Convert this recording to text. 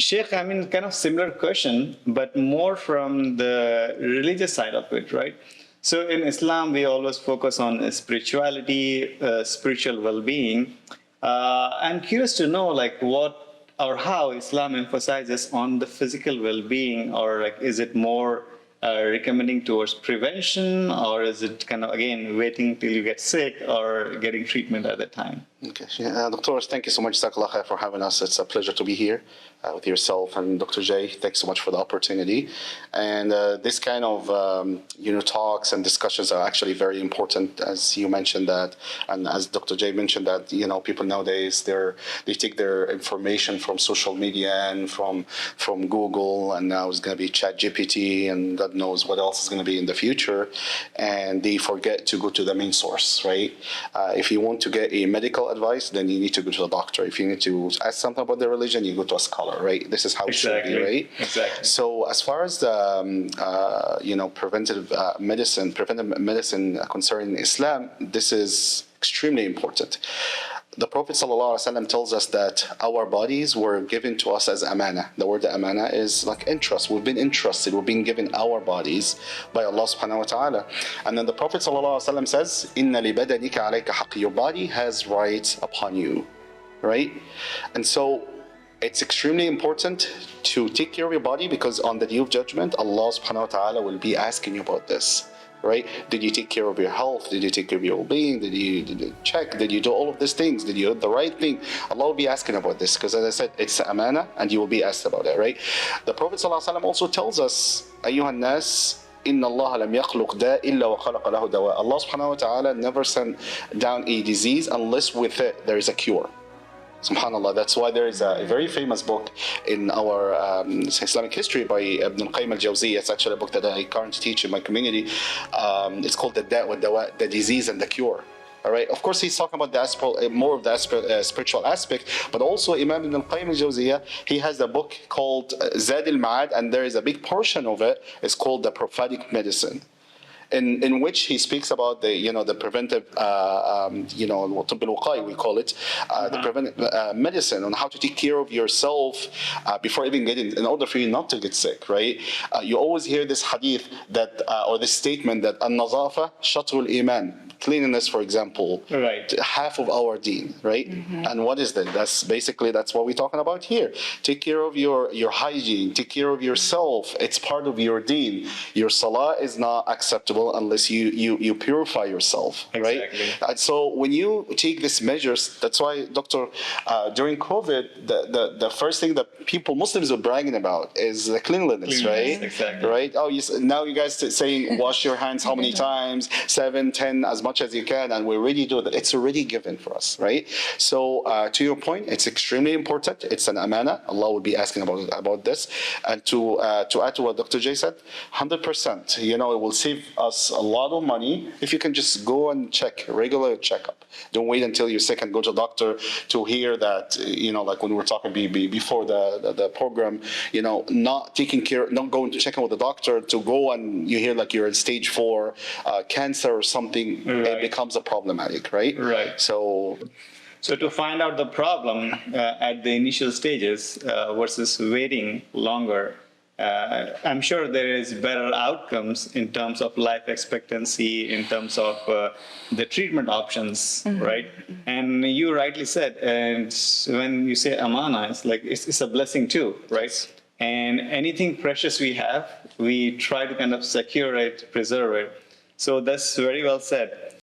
Sheikh, I mean, kind of similar question, but more from the religious side of it, right? So in Islam, we always focus on spirituality, spiritual well-being. I'm curious to know, like, what or how Islam emphasizes on the physical well-being, or like, is it more recommending towards prevention, or is it kind of, again, waiting till you get sick or getting treatment at that time? Okay. Doctor, thank you so much, Jazakallah khair, for having us. It's a pleasure to be here with yourself and Dr. Jay. Thanks so much for the opportunity. And this kind of talks and discussions are actually very important, as you mentioned that, and as Dr. Jay mentioned that, people nowadays they take their information from social media and from Google, and now it's going to be ChatGPT, and God knows what else is going to be in the future, and they forget to go to the main source, right? If you want to get a medical advice, then you need to go to the doctor. If you need to ask something about the religion, you go to a scholar, right? This is how it should be, right? Exactly. So as far as the preventive medicine concerning Islam, this is extremely important. The Prophet ﷺ tells us that our bodies were given to us as amana. The word amana is like entrust. We've been entrusted. We've been given our bodies by Allah subhanahu wa ta'ala. And then the Prophet ﷺ says, Inna li badanika alayka haqq. Your body has rights upon you, right? And so it's extremely important to take care of your body, because on the day of judgment, Allah subhanahu wa ta'ala will be asking you about this. Right? Did you take care of your health? Did you take care of your well-being? Did you check? Did you do all of these things? Did you do the right thing? Allah will be asking about this, because as I said, it's amana, and you will be asked about it, right? The Prophet ﷺ also tells us, أيها الناس إن الله لم يخلق داء إلا وخلق له دواء. Allah subhanahu wa ta'ala never sent down a disease unless with it there is a cure. SubhanAllah. That's why there is a very famous book in our Islamic history by Ibn al-Qayyim al-Jawziyya. It's actually a book that I currently teach in my community. It's called The Disease and the Cure. All right. Of course, he's talking about more of the spiritual aspect, but also Imam Ibn al-Qayyim al-Jawziyya, he has a book called Zad al-Ma'ad, and there is a big portion of it is called the prophetic medicine, in which he speaks about the preventive we call it the preventive medicine, on how to take care of yourself before even getting, in order for you not to get sick, right? You always hear this hadith that or this statement that an-nazafa shatrul iman, cleanliness, for example, right, half of our deen, right? And what is that? That's what we're talking about here. Take care of your hygiene, take care of yourself. It's part of your deen. Your salah is not acceptable unless you purify yourself, right? Exactly. And so when you take these measures, that's why, Doctor, during COVID, the first thing that Muslims are bragging about is the cleanliness, right? Exactly. Right? Oh, now you guys saying wash your hands how many times? 7, 10, as much as you can, and we already do that. It's already given for us, right? So to your point, it's extremely important. It's an amana. Allah will be asking about this. And to add to what Dr. Jay said, 100%. It will save us a lot of money if you can just go and check, regular checkup. Don't wait until you're sick and go to the doctor to hear that, like when we were talking before the program, not taking care, not going to check in with the doctor, to go and you hear like you're in stage 4 cancer or something, right, it becomes a problematic, right? Right. So to find out the problem at the initial stages versus waiting longer, I'm sure there is better outcomes in terms of life expectancy, in terms of the treatment options, right? And you rightly said, and when you say amana, it's a blessing too, right? And anything precious we have, we try to kind of secure it, preserve it. So that's very well said.